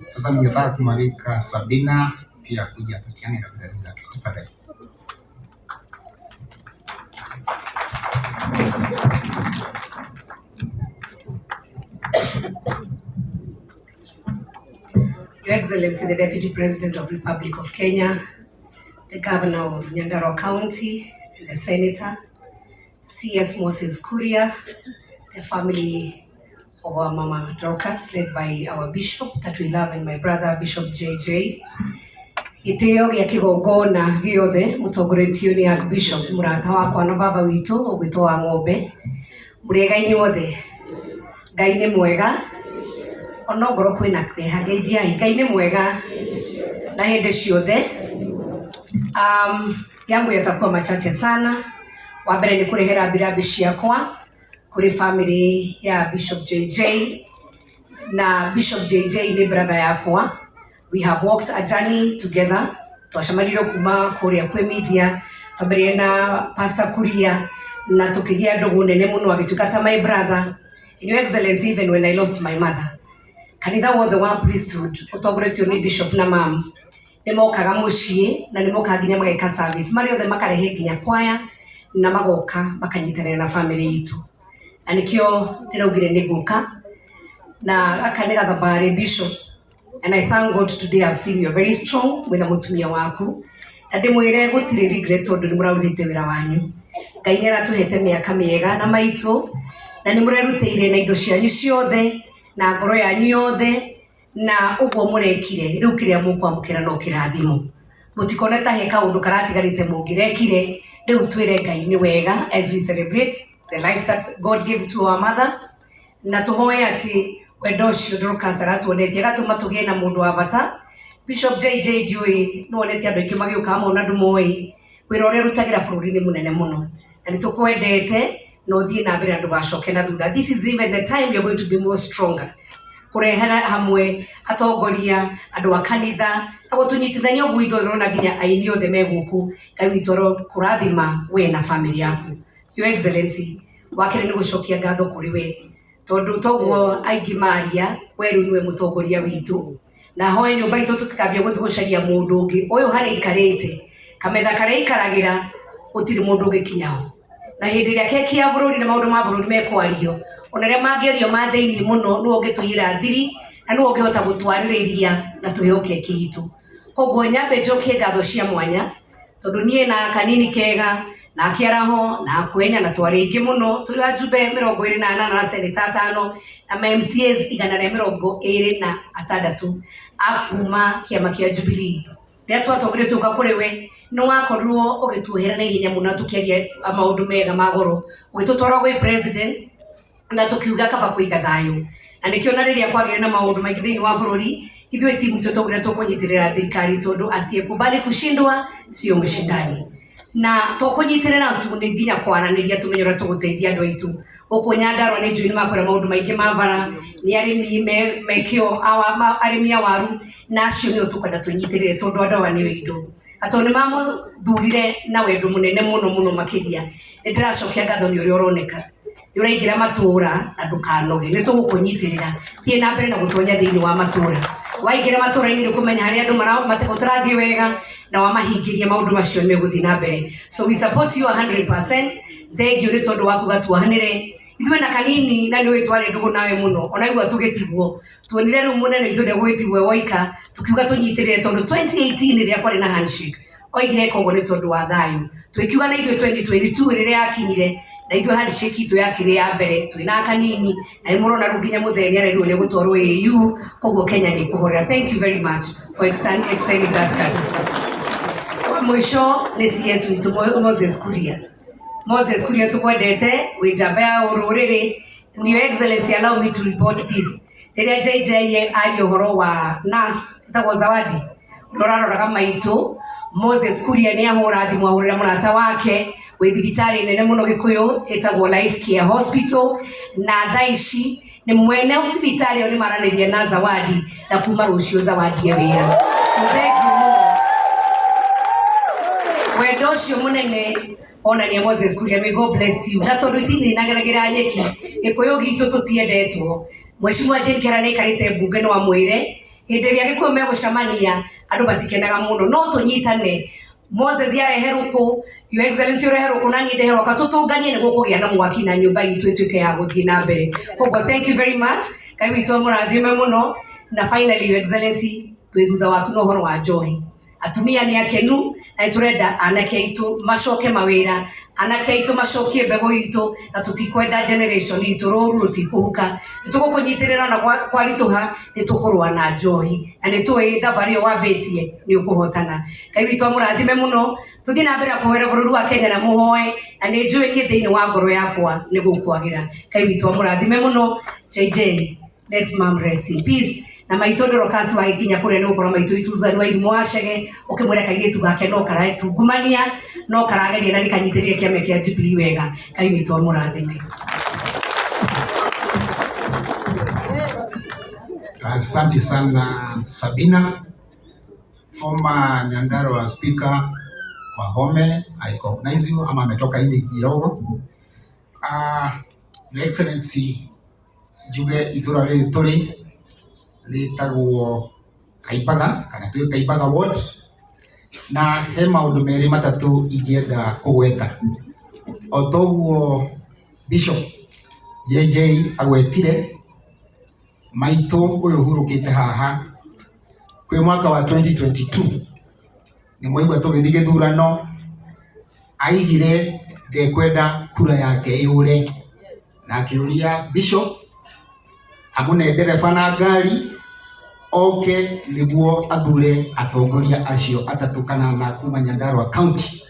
Sasa ningetaka kumwalika Sabina pia kuja kutiana na vidali zake. Tafadhali. Your Excellency, the Deputy President of the Republic of Kenya, the Governor of Nyandarua County, the Senator, CS Moses Kuria, the family of our Mama Dorcas, led by our Bishop that we love, and my brother Bishop Chege. Iteo ya kigogona giothe mutongoretio ni Bishop murata wakwa na baba witu ogwitwa ng'ombe murega inyuothe Ngai ni mwega onongoro kwina kweha Ngai ni mwega na hende ciothe. Yangu yatakuwa machache sana. Wa mbere ni kurehera birabi ciakwa kuri family ya Bishop Chege, na Bishop Chege ni brother yakwa. We have walked a journey together. Twashamariro kuma kuria kwe media twambere na Pastor Kuria na tukigia ndugu nene muno agitukata my brother. In Your Excellency, even when I lost my mother, kanitha wothe wa priesthood utongoretio ni Bishop na mam nimokaga mucii na nimoka nginya mageka service mari othe makarehe nginya kwaya na magoka makanyitanira na family itu, na nikio niraugire niguka na akaniga thabari Bishop. And I thank God today I've seen you very strong wena mutumia waku na ndimwire gutire regret tondu nimurauzite wira wanyu. Ngai niratuhete miaka miega na maitu na nimurerutire na indo cianyu ciothe na ngoro yanyu yothe na uguo murekire riu kiria mukwamukira no kirathimo mutikoneta heka undu karatigarite mungirekire riu twire Ngai ni wega as we celebrate the life that God gave to our mother na tuhoe ati wendo cio Dorcas aratuonetie gatuma tugie na mundu wa bata. Bishop Chege ndiui nuonetie andu aingi magiuka mona ndumoi wira uria rutagira bururi-ini munene muno na nitukwendete no thie na mbere andu gacoke na thutha. This is even the time you're going to be more stronger kurehera hamwe atongoria andu a kanitha na gutunyitithania uguo ithorona nginya aini othe meguku. Ngai witoro kurathima we na family yaku. Your Excellency, wakire ni gucokia ngatho kuri we tondu toguo aingi maria weru niwe mutongoria witu na hoe nyumba itu tutikambia guthugucaria mundu ungi uyu hari ikarite kametha karia ikaragira utiri mundu ungi kinyao na hindi ria keki ya bururi na maundu ma bururi mekwario onaria mangierio ma thiini muno nu ungituira thiri na nu ungihota gutwaririria na tuheo keki itu. Koguo nyambe njokie ngatho cia mwanya tondu nie na kanini kega na akiaraho na kwenya na twari ingi muno turi ajube 28 na Senetor 5 na MCAs 126 akuma kiama kia Jubilee ria twatongire tuka kuri we no wakorwo ugituhera na hinya muno tukiaria maundu mega magoro ugitutwara gwi president na tukiuga kaba kuiga thayo na nikio na riria kwagire na maundu maingi thiini wa bururi ithwe timu tutongire tukunyitirira thirikari tondu asiyekubali kushindwa sio mshindani na tukunyitirira tukunde nginya kwaraniria tumenyora tuguteithia andu aitu uko Nyandarua ni njui makwira maundu maingi mabara ni arimi mekio arimi awaru nacio ni tukwenda tunyitirire tondu andawa ni indo atoni mamo thurire na wendo munene muno makiria ndiracokia ngatho ni uri uroneka uraingira matura na ndukanoge ni tugukunyitirira thie na mbere na gutonya thiini wa matura waingira matura-ini ni kumenya hari andu matarathie wega na wamahingiria maundu macio meguthi na mbere. So we support you 100%. Thank you tondu waku gatuhanire ithwe na kanini na ni witware ndugu nawe muno ona igwa tugetigwo tuonire ru munene ithude gwitigwe woika tukiuga tunyitirire tondu 2018 ria kwari na handshake oigire kogo ni tondu wa thayu twikiuga na ithuwe 2022 riria yakinyire na ithuwe handshake itu yakire ya mbere twina kanini na murona ruginya muthenya reru ni gutwarwo AU kogo Kenya ni kuhora. Thank you very much for extending that courtesy. Mwisho ni CS witu Moses Kuria. Moses Kuria tukwendete wijamba ya ururiri. Your Excellency, allow me to report this. Riria Chege ari uhoro wa nurse itagwo Zawadi uroraro kama itu Moses Kuria ni ahura thimu ahurira murata wake wi thibitari nene muno Gikuyu itagwo Life Care Hospital na thaici ni mwene thibitari oni maraniria na Zawadi na kuma rucio Zawadi wira. Thank you. Wendo cio munene ona ni Moses Kuria, may God bless you. Na tondu itini nageragira nyeki Gikuyu gitu tutiendetwo Mheshimiwa Jenkera ni karite bunge no amwire hĩndĩ ĩrĩa gĩkũyũ megũcemania andũ matikenaga mũno no tũnyitane Moses areheruku Your Excellency ureheruku na niĩ ndeheruka tutunganie nĩguo kũgĩa na mwaki na nyũmba itũ ĩtuĩke ya gũthiĩ na mbere koguo thank you very much Ngai witũ amũrathime mũno na finally Your Excellency twĩ thutha waku na ũhoro wa njohi atumia nĩ akenu na tũrenda anake aitũ macoke mawĩra anake aitũ macokie mbegũ itũ na tũtikwenda generation itũ rũru rũtikũhuka nĩtũgũkũnyitĩrĩra na kwaritũha nĩtũkũrũa na njohi na nĩtũĩ thabarĩ ĩyo wambĩtie nĩũkũhotana Ngai witũ amũrathime mũno tũthiĩ na mbere kũhoera bũrũri wa Kenya na mũhoe na nĩnjũĩ niĩ thĩinĩ wa ngoro yakwa nĩgũkwagĩra Ngai witũ amũrathime mũno JJ let mom rest in peace na maitondoro kasi wa ikinya kule no kora maito ituzani wa idimu wa Chege ukimwera kairetu gake no karae tungumania no karageria na nikanyitiririe kiame kia Jubilee wega Ngai witũ amũrathime. Asante sana Sabina, former Nyandarua speaker Wahome, I recognize you ama ametoka hindi kidogo. Your Excellency Juge itura rĩrĩ tũrĩ litagwo Kaibaga kana tuyo Kaibaga ward na he maũndũ merĩ matatũ ingĩenda kũgweta o toguo Bishop JJ agwetire maitũ ũyũ hurũkĩte haha kwĩ mwaka wa 2022 nĩ mwaigua tũgĩthiĩ gĩthurano aigire ndekwenda kura yake yũre na akĩũria Bishop amune ndereba na ngari oke nĩguo athure atongoria acio atatũ kana na kuma Nyandarua County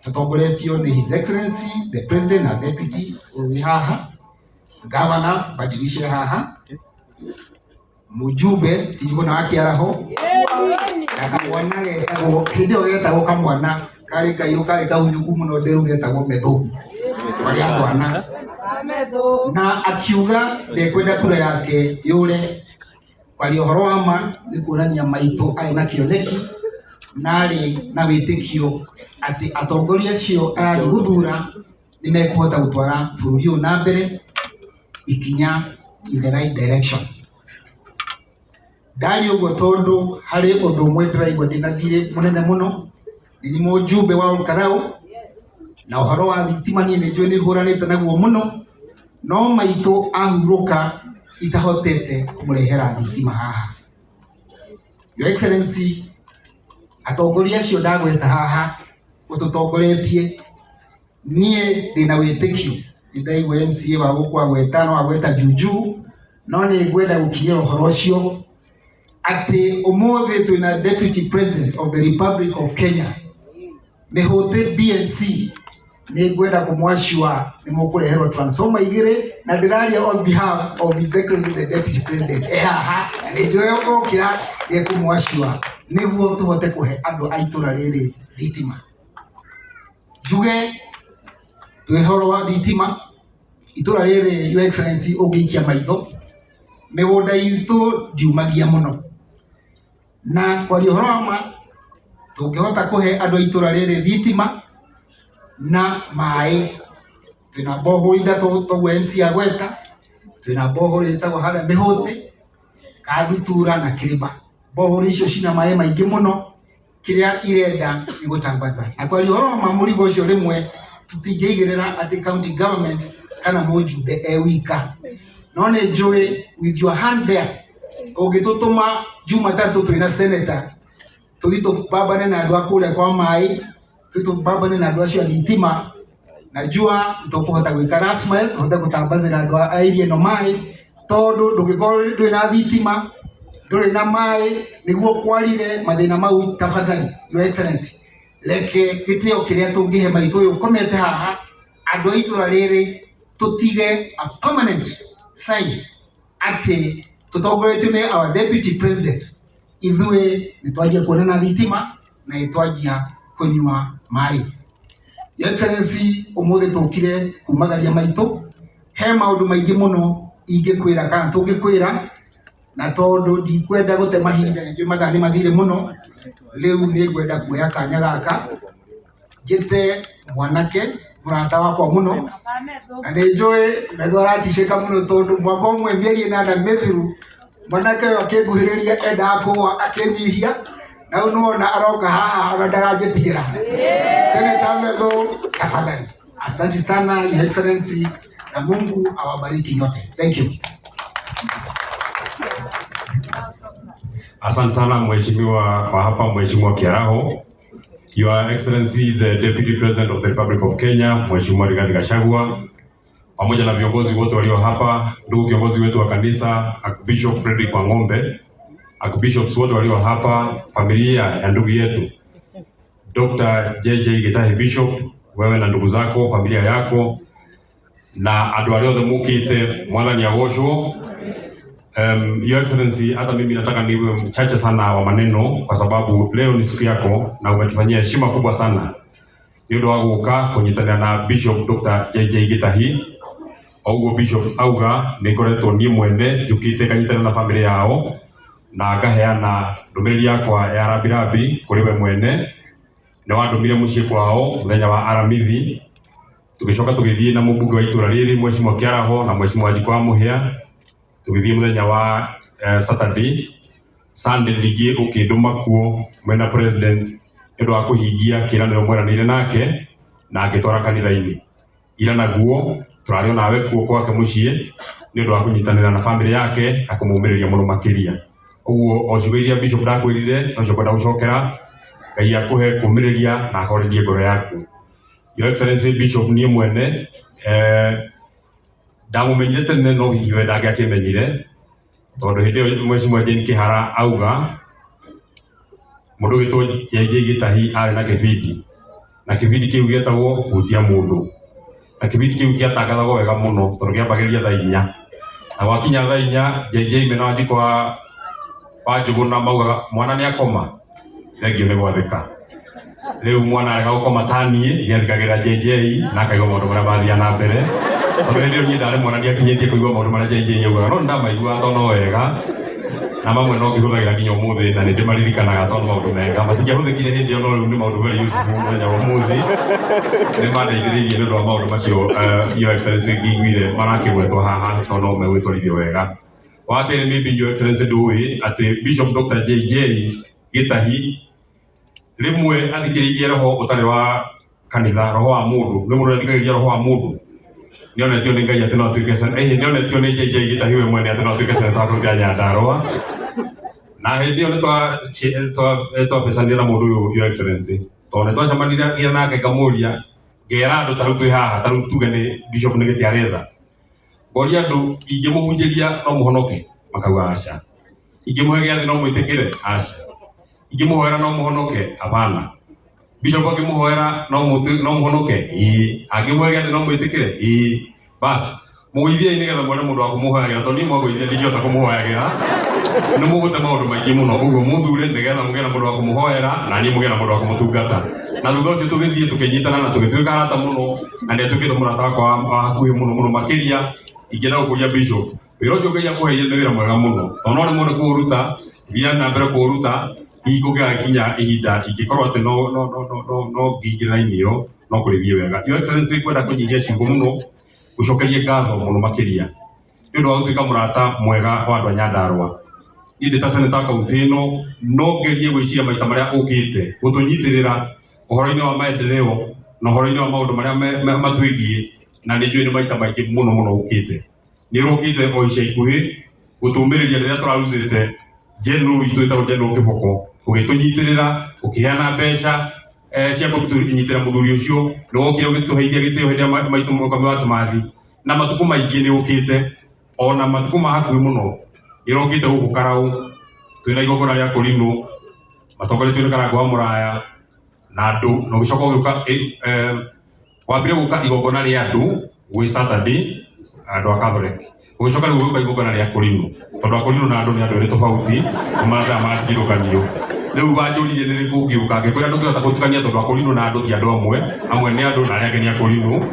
tũtongoretio nĩ His Excellency the President na Deputy ũrĩ haha Governor badilishe haha mujumbe tigona akiaraho akamwana getagwo hĩndĩ ĩyo getagwo kamwana karĩ kairũ karĩ kahunyũku mũno nderu getagwo Methu wali akwana na akiuga ndekwenda kura yake yũre wali ũhoro wa ma nĩ kuonania maitũ arĩ na kĩoneki narĩ na wĩtĩkio atĩ atongoria acio arathiĩ gũthura nĩ mekũhota gũtwara bũrũri ũyũ na mbere ikinya in the right direction. Ndari ũguo tondũ harĩ ũndũ ũmwe ndĩraigua ndĩna thirĩ mũnene mũno nĩ mũjumbe wa ũkarau na ũhoro wa thitima niĩ nĩnjũĩ nĩ hũranĩte naguo mũno no maitũ ahurũka itahotete kũmũrehera thitima haha. Your Excellency atongoria acio ndagweta haha ũtũtongoretie niĩ ndĩna wĩtĩkio ndaigua MCA wa gũkwa gwetano agweta Juju no nĩ ngwenda gũkinyĩra ũhoro ũcio atĩ ũmũthĩ twĩna Deputy President of the Republic of Kenya Mehũte BNC nĩ ngwenda kũmwacua nĩ mũkũreherwo transformer igĩrĩ na ndĩraria on behalf of His Excellency the Deputy President haha nĩnjũĩ ũkĩra nĩ kũmwacua nĩguo tũhote kũhe andũ a itũra rĩrĩ thitima. Njuge twĩ ũhoro wa thitima itũra rĩrĩ Your Excellency ũngĩikia maitho mĩgũnda itũ ndiumagia mũno na kwaria ũhoro wa ma tũngĩhota kũhe andũ a itũra rĩrĩ thitima na maĩ twĩna boho ithatũ toguo MC agweta twĩna boho ĩtagwo harĩa Mĩhũtĩ Kadutura na Kĩrĩba boho icio cina maĩ maingĩ mũno kĩrĩa irenda nĩ gũtambaza na kwaria ũhoro wa ma mũrigo ũcio rĩmwe tũtingĩigĩrĩra atĩ county government kana mũjumbe wika no nĩ njũĩ with your hand there ũngĩtũtũma Jumatatũ twĩna Senetor tũthiĩ tũbambane na andũ a kũrĩa kwa maĩ tũbambane na andũ acio a thitima najua tũkũhota gwĩka rasmal tũhote gũtambazĩra andũ a area ĩno maĩ tondũ ndũngĩkorwo ndwĩna thitima ndũrĩ na maĩ nĩguo kwarire mathĩna mau tafadhali Your Excellency leke gĩtĩo kĩrĩa tũngĩhe maitũ ũyũ ũkomete haha andũ a itũra rĩrĩ tutige a permanent sign atĩ tũtongoretio nĩ our Deputy President ithuĩ nĩtwanjia kuonana thitima na nĩtwanjia kũnyua maĩ. Your Excellency ũmũthĩ tũkire kumagaria maitũ he maũndũ maingĩ mũno ingĩkwĩra kana tũngĩkwĩra na tondũ ndikwenda gũte mahinda nĩnjũĩ mathaa nĩ mathire mũno rĩu nĩ ngwenda kuoya kanya gaka njĩte mwanake mũrata wakwa mũno na nĩnjũĩ Methu aratishĩka mũno tondũ mwaka ũmwe mĩeri ĩnana mĩthiru manake akiguhiriria enda ko akenyihia na unaona aroka haha anadarajetigera. Senator Methu, tafadhali. Asante sana Your Excellency, na Mungu awabariki nyote. Thank you. Asante sana mheshimiwa kwa hapa, Mheshimiwa Kiaraho. Your Excellency the Deputy President of the Republic of Kenya, Mheshimiwa Rigathi Gachagua, pamoja na viongozi wote walio hapa, ndugu kiongozi wetu wa kanisa, Archbishop Frederick Wang'ombe, Archbishops wote walio hapa, familia ya ndugu yetu Dr. Chege Gitahi Bishop, wewe na ndugu zako, familia yako, na andu aria othe mukite mwathani agoshwo. Your Excellency, hata mimi nataka niwe mchache sana wa maneno kwa sababu leo ni siku yako na umetufanyia heshima kubwa sana. Ndio waguka kunyitana na Bishop Dr. Chege Gitahi. Ogo Bishop auga nikoretwo nie mwene jukite kanyitana na familia yao na ngaheana ndumiriri yakwa ya rabirabi kuri we mwene na wandumire mucii kwao muthenya wa aramithi, tugicoka tugithie na mubunge wa itura riri Mheshimiwa Kiaraho na Mheshimiwa Jikwa Muhia, tugithie muthenya wa Saturday. Sunday ligi ukinduma kuo mwena president ndio wa kuhingia kiraniro mweranire nake na agitwara kanitha-ini ira naguo turario nawe kuo kwake mucii ndio wa kunyitanira na family yake na kumumiriria muno makiria. Uguo ocugiria Bishop ndakwirire no cokwenda gucokera Ngai akuhe kumiriria na ahorerie ngoro yaku. Your Excellency Bishop nie mwene ndamumenyire tene no hihi we ndangĩakĩmenyire tondu hindi Mheshimiwa Jane Kihara auga mundu witwo Chege Gitahi ari na kibindi na kibindi kiu gietagwo hutia mundu na kibindi kiu giatangathagwo wega muno tondu giambagiria thaa 4 na wakinya thaa 4 Chege imena wajikwa wajuguna mauga mwana ni akoma thengio ni gwathika. Riu mwana arega gukoma tanie niathikagira Chege na akaiga maundu maria mathia na mbere tondu hindi nyi ndari mwana ndiakinyitie kuigua maundu maria Chege yugaga no ndamaigua tono wega na mamwe no ngihuthagira nginya umuthi na ndi maririkanaga tondu maundu mega matingiahuthikire hindi ono riu ni maundu very useful muthenya wa umuthi ni mandeithiririe nundu wa maundu macio. Your Excellency ngiguire marakigwetwo haha tondu megwitwarithio wega. Wakere maybe Your Excellency ndui ati Bishop Dr. Chege Gitahi rimwe athikiririe roho utari wa kanitha, roho wa mundu rimwe athikiririe roho wa mundu nionetio ni Ngai ati no atuike nionetio ni Chege Gitahi we mwene ati no atuike Senetor ya Nyandarua na hindi yo twa pesania na mundu uyu. Your Excellency tondu twacemanirie nake ngamuria ngera andu taru twi haha taru tuge ni Bishop ni gitiaretha ngoria andu ingimuhunjiria no muhonoke makauga aca, ingimuhe giathi no mwitikire aca, ingimuhoera no muhonoke apana, Bishop angimuhoera no muhonoke angimuhe giathi no mwitikire basi muithie ni getha mwene mundu wa kumuhoyagira tondu ni mwaguithia ndingihota kumuhoyagira ni mugute maundu maingi muno. Uguo muthure ni getha mugena mundu wa kumuhoera na ni mugena mundu wa kumutungata na thutha ucio tugithie tukinyitana na tugituika arata muno na ni tukite murata wakwa hakuhi muno makiria. Ingena gukuria Bishop wira ucio Ngai akuheire ni wira mwega muno tondu ni mwene kuuruta thia na mbere kuuruta hinguga kinya ihinda ingikorwo ati no ngingiraini yo no kurithie wega. Your Excellency kwenda kunyihia ciugo muno gucokerie ngatho muno makiria ni undu wa gutuika murata mwega wa andu a Nyandarua. Ndi ta Senator kaunti ino no ngerie gwiciria maita maria ukite gutunyitirira uhoro-ini wa maendeleo na uhoro-ini wa maundu maria matwigie na ni ni maita maingi muno ukite ni rukite o ica ikuhi gutumiriria riria turarutite General witu etagwo General Kiboko ugitunyitirira ukiheana mbeca cia kutunyitira muthuri ucio ni wokire ugituheithia gitio hindi maitu mukami wa Kimathi na matuku maingi ni ukite ona matuku ma hakuhi muno irokite guku Karau twina igogora ria Kurino matongoretio ni Karangwa wa Muraya na Andu no gicoka ugiuka wambire guka igogona ria Andu gwi Saturday andu a Catholic ugicoka riu ugiuka igogona ria Kurino tondu a Kurino na Andu ni andu eri tofauti maratha matigirukanio. Riu banjuririe ni riku ngiuka ngikwira andu ngihota gutukania tondu a Kurino na Andu ti andu amwe ni Andu na aria angi ni a Kurino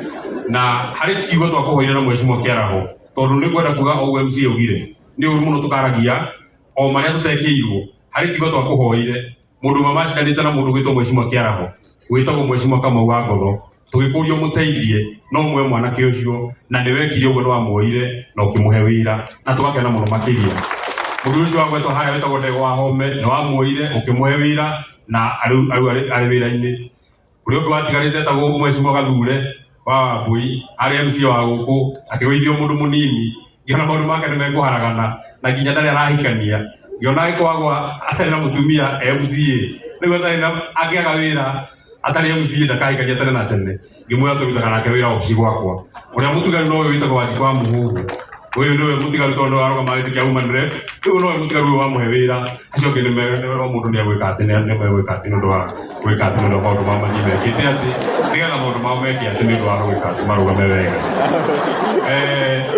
na hari kiugo twakuhoire na Mheshimiwa Kiaraho tondu ni kwenda kuga OMC ugire ni uru muno tukaragia o maria tutekiirwo hari kiugo twakuhoire mundu mamacikanite na mundu gwitwo Mheshimiwa Kiaraho gwitagwo Mheshimiwa Kamau wa Ngotho tugikurio muteithie no mwe mwanake ucio na ni wekire uguo ni wamuoire na ukimuhe wira na tugakena muno makiria. murucio wa gweto haria wetagwo Ndego wa Home no amuoire ukimuhe wira na ari wira-ini uri ungi watigarite etagwo Mheshimiwa Gathure wa Mbui ari MC wa guku akigwithio mundu munini ngiona maundu make ni mekuharagana na nginya ndari arahikania ngiona agikogwa acari na mutumia MCA nigo tari na akiaga wira atari MCA ndakahikania tene na tene ngimwira turutaga nake wira ofici gwakwa uria mutugaru no witagwo Wanjikwa Muhuhu uyu niwe mutigaru tondu aroga magiti kia human rep uyu no mutigaru wa muhe wira acio ngi ni mundu ni agwika ati ni megwika ati nundu wa gwika ati nundu wa maundu ma manyi mekite ati nigetha maundu mao meki ati nundu wa gwika ati marugame wega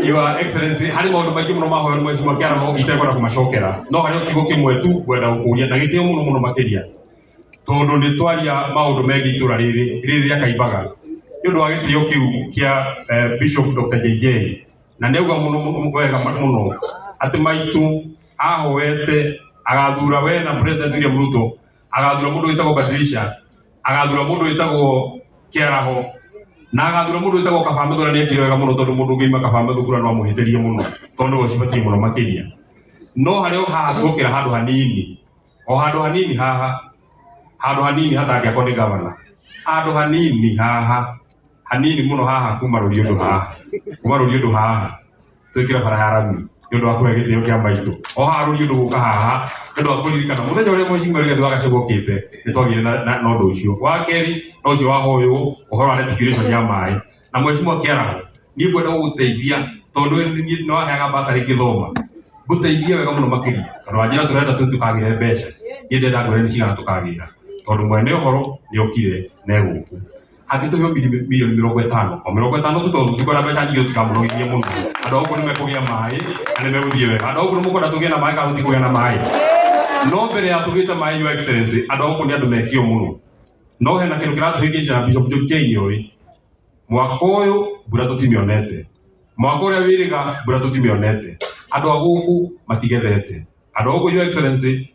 Your Excellency hari maundu maingi muno mahoya ni Mheshimiwa Kiaraho itekwenda kumacokera no hari kigo kimwe tu gwenda gukuria na gitio muno makiria tondu ni twaria maundu megi itura riri akaimbaga nundu wa gitio kiu kia Bishop Dr. JJ na neuga muno wega muno ati maitu ahoete agathura we na President William Ruto agathura mundu witagwo Badilisha agathura mundu witagwo Kiaraho na agathura mundu witagwo Kabamethu na niekire wega muno tondu mundu ngiima Kabamethu kura no amuhithirie muno tondu ucibatie muno makiria no hario haha tukira handu hanini o handu hanini haha handu hanini hatangia ko ni governor handu hanini haha hanini muno haha kuma ruri undu haha twikira bara harami nundu wa kuhe gitio kia maitu o haruri undu guka haha nundu wa kuririkana muthenya uria Mheshimiwa Rigathi wa Gachagua okite ni twagire na undu ucio wa keri no ucio wa hoyo uhoro wa retirration ya mai na Mheshimiwa Kiaraho ni kwenda guteithia tondu no aheaga basari githoma guteithia wega muno makiria tondu wanjira turenda tukagire mbeca ni ndenda ngwire ni cigana tukagira tondu mwene uhoro ni okire na eguku agituhio milioni 50 o 50 tutondu tukora mbeca nyingi tukamunogirie muno andu auko ni mekugia mai na ni meguthie wega andu auko ni mukwenda tugie na mai ka tuti kugia na mai no mbere ya tugite mai Your Excellency andu auko ni andu mekio muno no hena kindu kiratuhigisha na Bishop Chege oi mwaka uyu mbura tutimionete mwaka uria wiriga mbura tutimionete andu aguku matigethete andu auko Your Excellency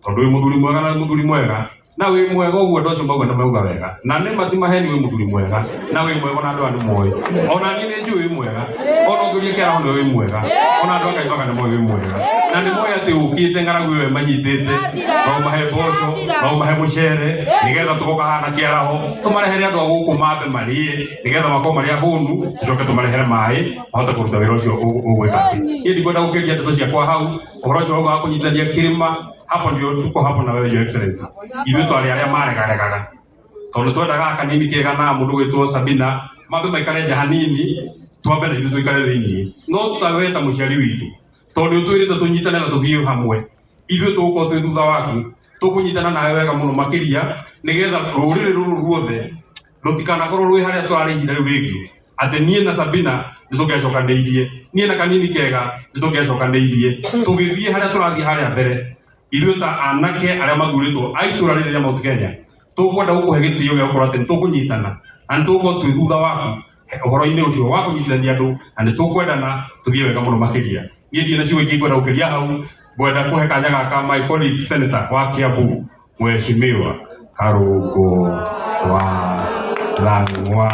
tondu wi muthuri mwega na muthuri mwega na wi mwega uguo ndocio mauga na mauga wega na ni matimaheni wi muthuri mwega na wi mwega na andu andu moyo ona ni ni njui wi mwega ona ngirie Kiaraho ni wi mwega ona andu akaibaga ni moyo wi mwega na ni moyo ati ukite ngaragu we manyitite no mahe boco no mahe mucere nigetha tugoka hana Kiaraho tumarehere andu aguku mambe marie nigetha mako maria hunu tucoke tumarehere mai mahota kuruta wira ucio ugwika ati ni ndikwenda gukiria ndeto ciakwa hau uhoro ucio wa kunyitithania kirima hapo ndio tuko hapo na wewe Your Excellency ithu twari aria maregaregaga tondu twendaga kanini kega na mundu gwitwo Sabina mambe maikare nja hanini twambe na ithu tuikare thiini no tutaweta muciari witu tondu twirite tunyitane na tuthie hamwe ithu tuko twi thutha waku tukunyitana nawe wega muno makiria nigetha rurire ruru ruothe rutikanakorwo rwi haria turari ihinda riu ringi ati nie na Sabina nitugecokaneirie nie na kanini kega nitugecokaneirie tugithie haria turathie haria mbere ithuĩ ta anake arĩa mathuurĩtwo a itũra rĩrĩ rĩa Mount Kenya tũkwenda gũkũhe gĩtĩo gĩa gũkorwo atĩ nĩtũkũnyitana na nĩtũgũkorwo twĩ thutha waku ũhoro-inĩ ũcio wa kũnyitithania andũ na nĩtũkwendana tũthiĩ wega mũno makĩria niĩ ndirĩ na ciugo ingĩ ngwenda gũkĩria hau ngwenda kũhe kanya gaka my colleague Senator wa Kiambu Mheshimiwa Karũngũ wa Lang'wa